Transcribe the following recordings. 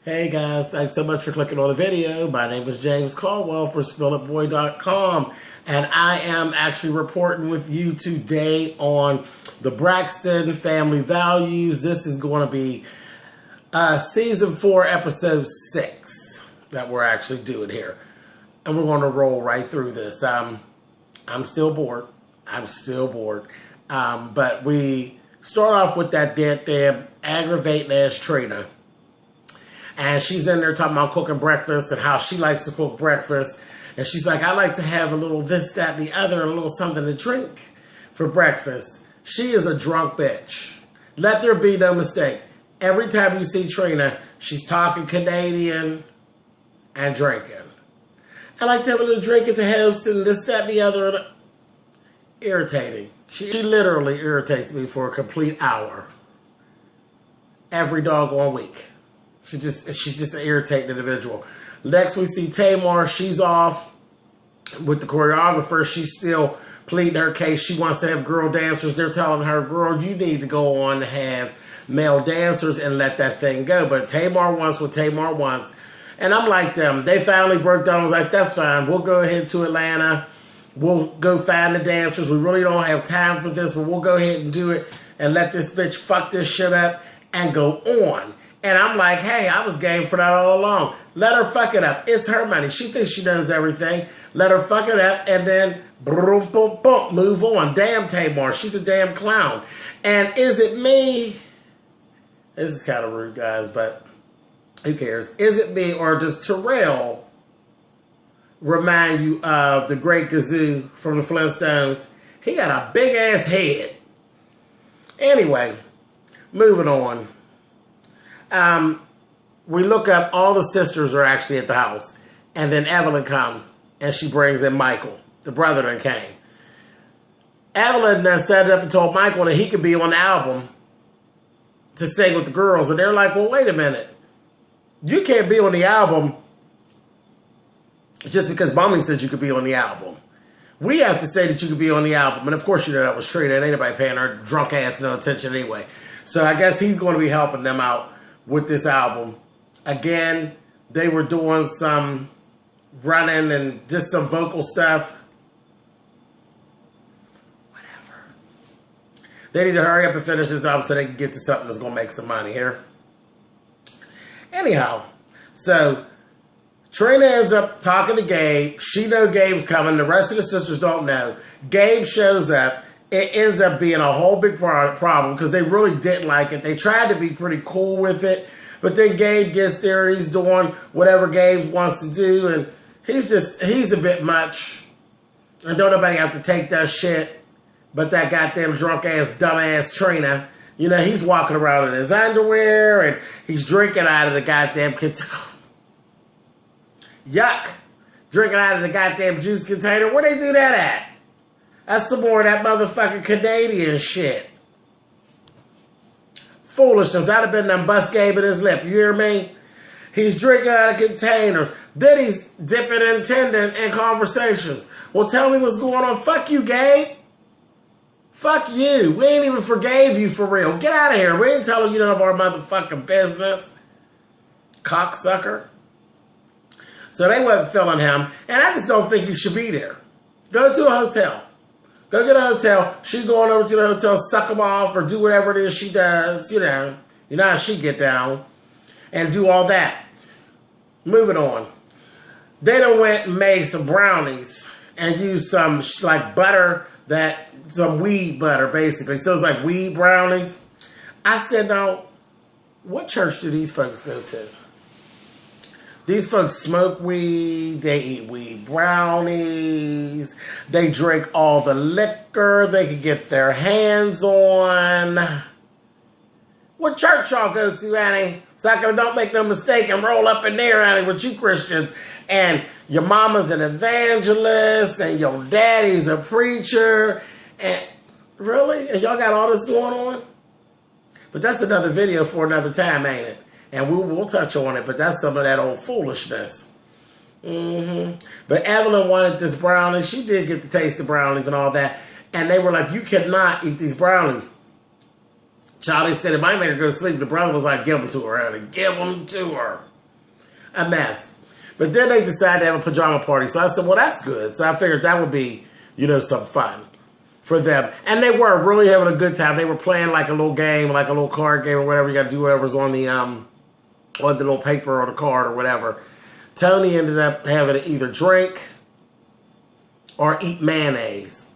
Hey guys, thanks so much for clicking on the video. My name is James Caldwell for spillitboy.com, and I am actually reporting with you today on the Braxton family values. This is going to be season 4, episode 6 that we're actually doing here, and we're going to roll right through this. I'm still bored. But we start off with that damn aggravating ass Trina. And she's in there talking about cooking breakfast and how she likes to cook breakfast. And she's like, I like to have a little this, that, and the other, and a little something to drink for breakfast. She is a drunk bitch. Let there be no mistake. Every time you see Trina, she's talking Canadian and drinking. I like to have a little drink at the house and this, that, and the other. Irritating. She literally irritates me for a complete hour. Every doggone week. She's just an irritating individual. Next we see Tamar. She's off with the choreographer. She's still pleading her case. She wants to have girl dancers. They're telling her, girl, you need to go on to have male dancers and let that thing go. But Tamar wants what Tamar wants. And I'm like them. They finally broke down. I was like, that's fine. We'll go ahead to Atlanta. We'll go find the dancers. We really don't have time for this, but we'll go ahead and do it and let this bitch fuck this shit up and go on. And I'm like, hey, I was game for that all along. Let her fuck it up. It's her money. She thinks she knows everything. Let her fuck it up and then boom, boom, boom, move on. Damn Tamar. She's a damn clown. And is it me? This is kind of rude, guys, but who cares? Is it me or does Terrell remind you of the Great Gazoo from the Flintstones? He got a big ass head. Anyway, moving on. We look up, all the sisters are actually at the house. And then Evelyn comes and she brings in Michael, the brother that came. Evelyn then set it up and told Michael that he could be on the album to sing with the girls. And they're like, well, wait a minute. You can't be on the album just because Bummy said you could be on the album. We have to say that you could be on the album. And of course you know that was Trina. Ain't nobody paying her drunk ass no attention anyway. So I guess he's going to be helping them out with this album. Again, they were doing some running and just some vocal stuff. Whatever. They need to hurry up and finish this album so they can get to something that's going to make some money here. Anyhow, so Trina ends up talking to Gabe. She knows Gabe's coming. The rest of the sisters don't know. Gabe shows up. It ends up being a whole big problem because they really didn't like it. They tried to be pretty cool with it. But then Gabe gets there and he's doing whatever Gabe wants to do. And he's a bit much. And don't nobody have to take that shit. But that goddamn drunk ass, dumb ass Trina. You know, he's walking around in his underwear and he's drinking out of the goddamn container. Yuck. Drinking out of the goddamn juice container. Where they do that at? That's some more of that motherfucking Canadian shit. Foolishness. I'd have been done bust Gabe in his lip. You hear me? He's drinking out of containers. Then he's dipping and tending in conversations. Well, tell me what's going on. Fuck you, Gabe. Fuck you. We ain't even forgave you for real. Get out of here. We ain't telling you none of our motherfucking business. Cocksucker. So they wasn't feeling him. And I just don't think he should be there. Go to a hotel. Go get a hotel. She's going over to the hotel, suck him off, or do whatever it is she does. You know how she get down. And do all that. Moving on. They done went and made some brownies. And used some, like, butter, some weed butter, basically. So it's like weed brownies. I said, now, what church do these folks go to? These folks smoke weed, they eat weed brownies, they drink all the liquor they can get their hands on. What church y'all go to, Annie? So I don't make no mistake and roll up in there, Annie, with you Christians. And your mama's an evangelist, and your daddy's a preacher. And really? And y'all got all this going on? But that's another video for another time, ain't it? And we'll touch on it, but that's some of that old foolishness. But Evelyn wanted this brownie. She did get to taste the brownies and all that. And they were like, you cannot eat these brownies. Charlie said it might make her go to sleep. The brother was like, give them to her, Ellie. Give them to her. a mess. But then they decided to have a pajama party. So I said, well, that's good. So I figured that would be, some fun for them. And they were really having a good time. They were playing like a little game, like a little card game or whatever. You got to do whatever's on the little paper or the card or whatever. Tony ended up having to either drink or eat mayonnaise.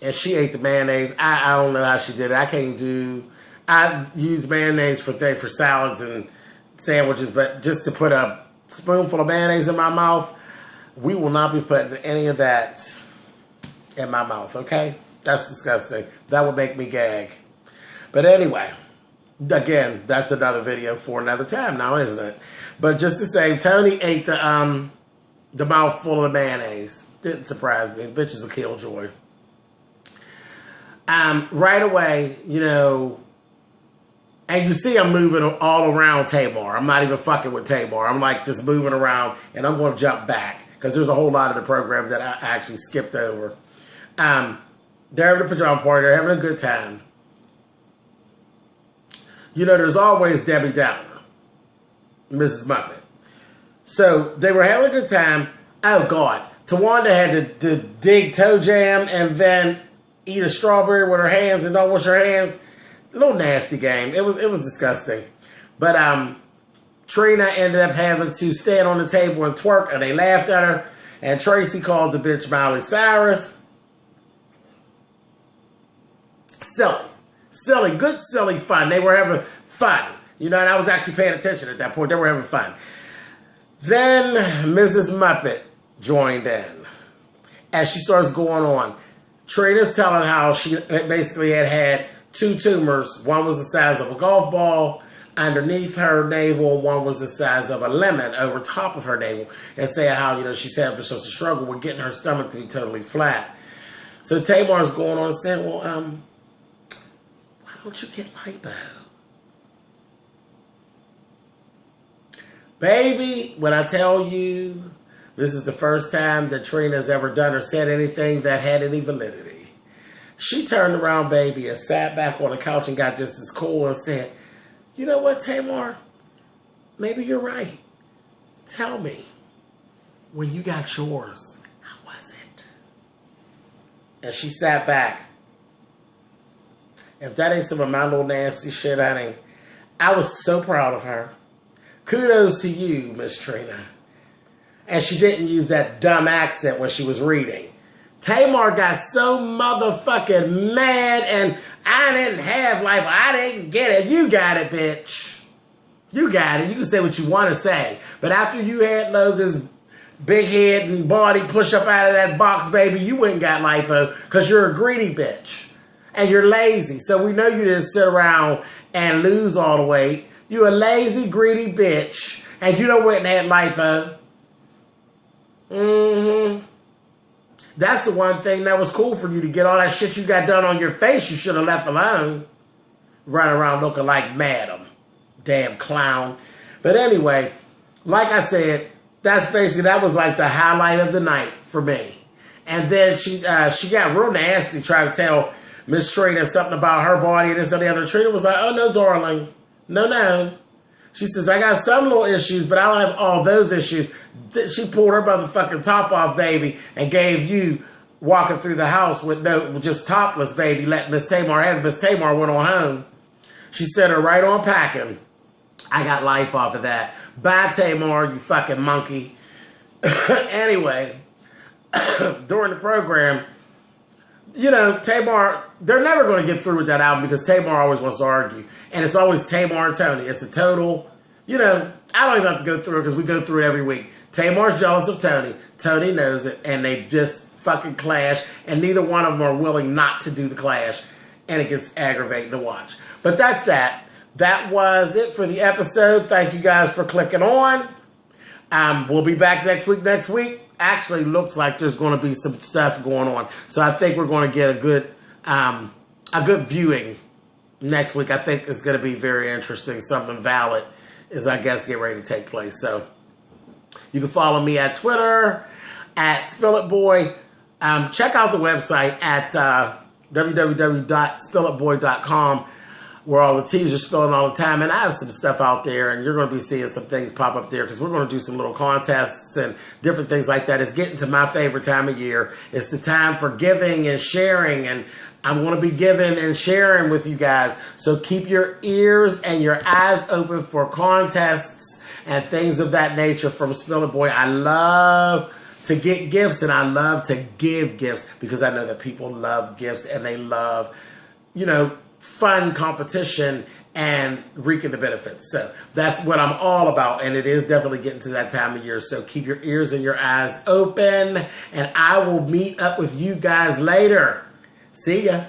And she ate the mayonnaise. I don't know how she did it. I use mayonnaise for salads and sandwiches, but just to put a spoonful of mayonnaise in my mouth, we will not be putting any of that in my mouth, okay? That's disgusting. That would make me gag. But anyway, again, that's another video for another time now, isn't it? But just the same, Tony ate the mouthful of mayonnaise. Didn't surprise me. Bitch is a killjoy. Right away, and you see I'm moving all around Tamar. I'm not even fucking with Tamar. I'm like just moving around, and I'm going to jump back because there's a whole lot of the program that I actually skipped over. They're having a pajama party. They're having a good time. There's always Debbie Downer, Mrs. Muppet. So they were having a good time. Oh, God. Tawanda had to dig toe jam and then eat a strawberry with her hands and don't wash her hands. A little nasty game. It was disgusting. But Trina ended up having to stand on the table and twerk, and they laughed at her. And Tracy called the bitch Miley Cyrus. Silly. Good silly fun. They were having fun. And I was actually paying attention at that point. They were having fun. Then Mrs. Muppet joined in. As she starts going on, Trina's telling how she basically had 2 tumors. One was the size of a golf ball underneath her navel, and one was the size of a lemon over top of her navel, and saying how, she's having such a struggle with getting her stomach to be totally flat. So Tamar's going on and saying, well, why don't you get lipo? Baby, when I tell you, this is the first time that Trina's ever done or said anything that had any validity. She turned around, baby, and sat back on the couch and got just as cool and said, you know what, Tamar? Maybe you're right. Tell me, when you got yours, how was it? And she sat back. If that ain't some of my little nasty shit, honey, I was so proud of her. Kudos to you, Miss Trina. And she didn't use that dumb accent when she was reading. Tamar got so motherfucking mad, and I didn't have life. I didn't get it. You got it, bitch. You got it. You can say what you want to say. But after you had Logan's big head and body push up out of that box, baby, you went and got lipo because you're a greedy bitch. And you're lazy. So we know you didn't sit around and lose all the weight. You a lazy, greedy bitch. And you done went and had lipo. Mm-hmm. That's the one thing that was cool for you to get all that shit you got done on your face. You should have left alone. Running around looking like Madam. Damn clown. But anyway, like I said, that was like the highlight of the night for me. And then she got real nasty trying to tell Miss Trina something about her body and this and the other. Trina was like, oh no, darling. No. She says, I got some little issues, but I don't have all those issues. She pulled her motherfucking top off, baby, and gave you walking through the house with just topless, baby, let Miss Tamar have it. Miss Tamar went on home. She set her right on packing. I got life off of that. Bye, Tamar, you fucking monkey. Anyway, during the program, Tamar, they're never going to get through with that album because Tamar always wants to argue. And it's always Tamar and Tony. It's a total, I don't even have to go through it because we go through it every week. Tamar's jealous of Tony. Tony knows it. And they just fucking clash. And neither one of them are willing not to do the clash. And it gets aggravating to watch. But that's that. That was it for the episode. Thank you guys for clicking on. We'll be back next week. Actually looks like there's going to be some stuff going on. So I think we're going to get a good viewing next week. I think it's going to be very interesting. Something valid is, I guess, getting ready to take place. So you can follow me at Twitter, at spillitboy. Check out the website at www.spillitboy.com. where all the teas are spilling all the time. And I have some stuff out there, and you're going to be seeing some things pop up there because we're going to do some little contests and different things like that. It's getting to my favorite time of year. It's the time for giving and sharing, and I'm going to be giving and sharing with you guys. So keep your ears and your eyes open for contests and things of that nature from Spill It Boy. I love to get gifts, and I love to give gifts because I know that people love gifts and they love, fun competition and reaping the benefits. So that's what I'm all about, and it is definitely getting to that time of year. So keep your ears and your eyes open, and I will meet up with you guys later. See ya.